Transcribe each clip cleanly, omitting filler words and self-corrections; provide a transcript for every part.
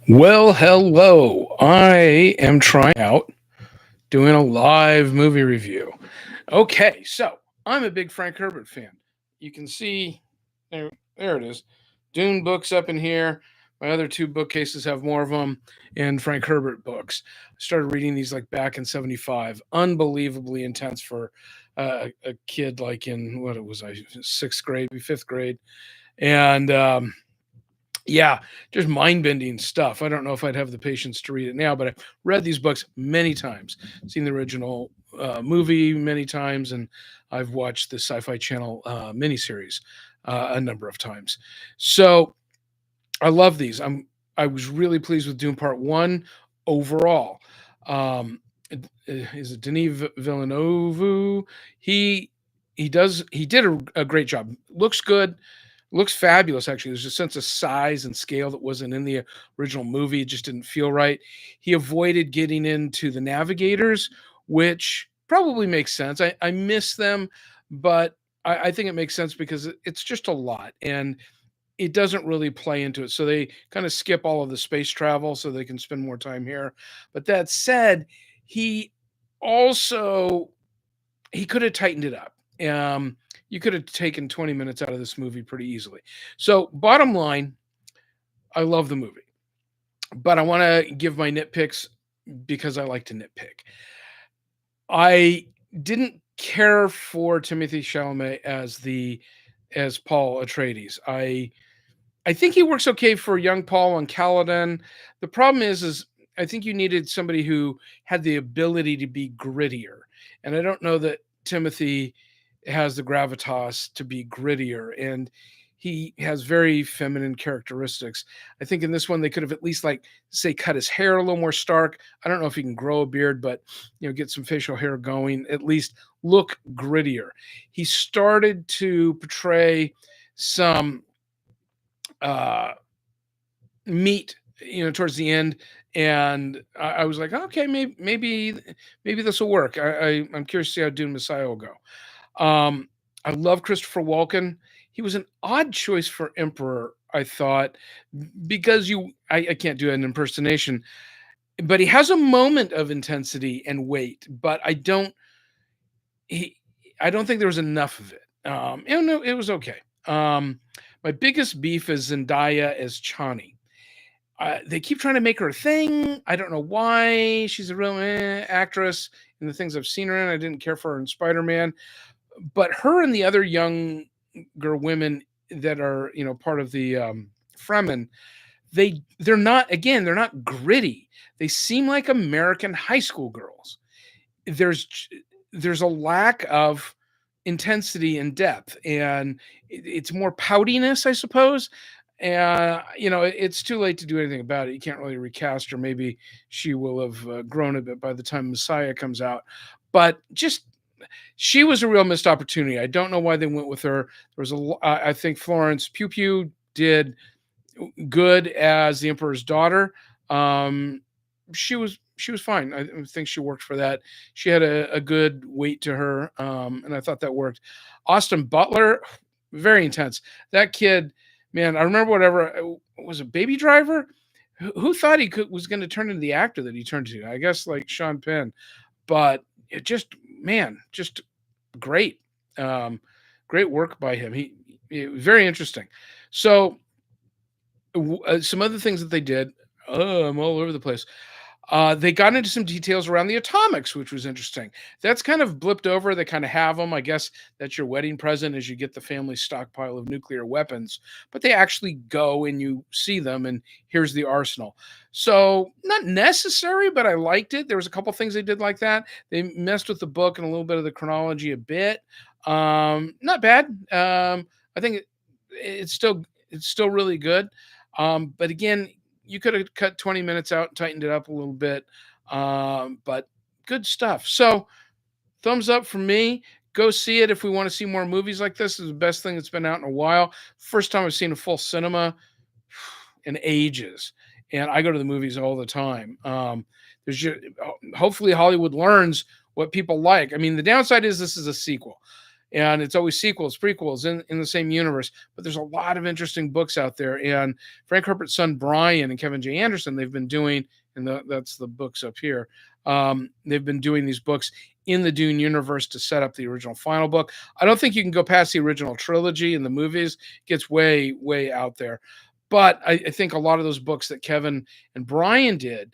Well, hello. I am trying out doing a live movie review. Okay, so I'm a big Frank Herbert fan. You can see there it is. Dune books up in here. My other two bookcases have more of them, and Frank Herbert books. I started reading these like back in '75. Unbelievably intense for a kid like in what it was, I sixth grade, fifth grade, and yeah, just mind bending stuff. I don't know if I'd have the patience to read it now, but I've read these books many times, seen the original movie many times, and I've watched the Sci Fi Channel miniseries a number of times. So I love these. I was really pleased with Dune Part One overall. Um, is it Denis Villeneuve? He he did a great job. Looks good, looks fabulous. Actually, there's a sense of size and scale that wasn't in the original movie. It just didn't feel right. He avoided getting into the navigators, which probably makes sense. I miss them, but I think it makes sense because it's just a lot and it doesn't really play into it. So they kind of skip all of the space travel so they can spend more time here. But that said, he also he could have tightened it up. You could have taken 20 minutes out of this movie pretty easily. So, bottom line, I love the movie, but I want to give my nitpicks because I like to nitpick. I didn't care for Timothy Chalamet as Paul Atreides. I think he works okay for young Paul on Caladan. The problem is I think you needed somebody who had the ability to be grittier, and I don't know that Timothy has the gravitas to be grittier, and he has very feminine characteristics. I think in this one they could have at least like say cut his hair a little more stark. I don't know if he can grow a beard, but get some facial hair going. At least look grittier. He started to portray some uh meat towards the end, and I was like, okay, maybe this will work. I'm curious to see how Dune Messiah will go. I love Christopher Walken. He was an odd choice for Emperor, I thought, because I can't do an impersonation, but he has a moment of intensity and weight, but he I don't think there was enough of it. No, it was okay. My biggest beef is Zendaya as Chani. They keep trying to make her a thing. I don't know why. She's a real actress in the things I've seen her in. I didn't care for her in Spider Man, but her and the other younger women that are part of the Fremen, they're not gritty. They seem like American high school girls. There's there's a lack of intensity and depth, and it's more poutiness, I suppose. And it's too late to do anything about it. You can't really recast her. Maybe she will have grown a bit by the time Messiah comes out. But just she was a real missed opportunity. I don't know why they went with her. There was I think Florence Pugh Pugh did good as the Emperor's daughter. Um, she was fine. I think she worked for that. She had a good weight to her, and I thought that worked. Austin Butler, very intense. That kid, man. I remember whatever was a Baby Driver. Who thought was going to turn into the actor that he turned to? I guess like Sean Penn, but it just man, just great, great work by him. He very interesting. So some other things that they did. I'm all over the place. They got into some details around the atomics, which was interesting. That's kind of blipped over. They kind of have them. I guess that's your wedding present as you get the family stockpile of nuclear weapons. But they actually go and you see them, and here's the arsenal. So not necessary, but I liked it. There was a couple things they did like that. They messed with the book and a little bit of the chronology a bit. Not bad. I think it's still really good. But again, you could have cut 20 minutes out and tightened it up a little bit. But good stuff. So, thumbs up for me. Go see it if we want to see more movies like this. This is the best thing that's been out in a while. First time I've seen a full cinema in ages. And I go to the movies all the time. Hopefully Hollywood learns what people like. I mean, the downside is this is a sequel. and it's always sequels, prequels in the same universe. But there's a lot of interesting books out there. And Frank Herbert's son Brian and Kevin J. Anderson, they've been doing, and that's the books up here. They've been doing these books in the Dune universe to set up the original final book. I don't think you can go past the original trilogy in the movies. It gets way, way out there. But I think a lot of those books that Kevin and Brian did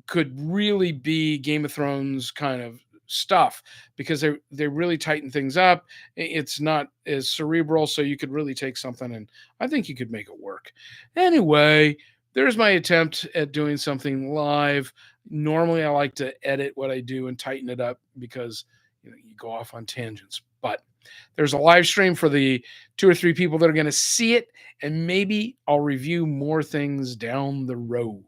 could really be Game of Thrones kind of stuff, because they really tighten things up. It's not as cerebral, so you could really take something, and I think you could make it work. Anyway, there's my attempt at doing something live. Normally, I like to edit what I do and tighten it up, because you go off on tangents. But there's a live stream for the 2 or 3 people that are going to see it, and maybe I'll review more things down the road.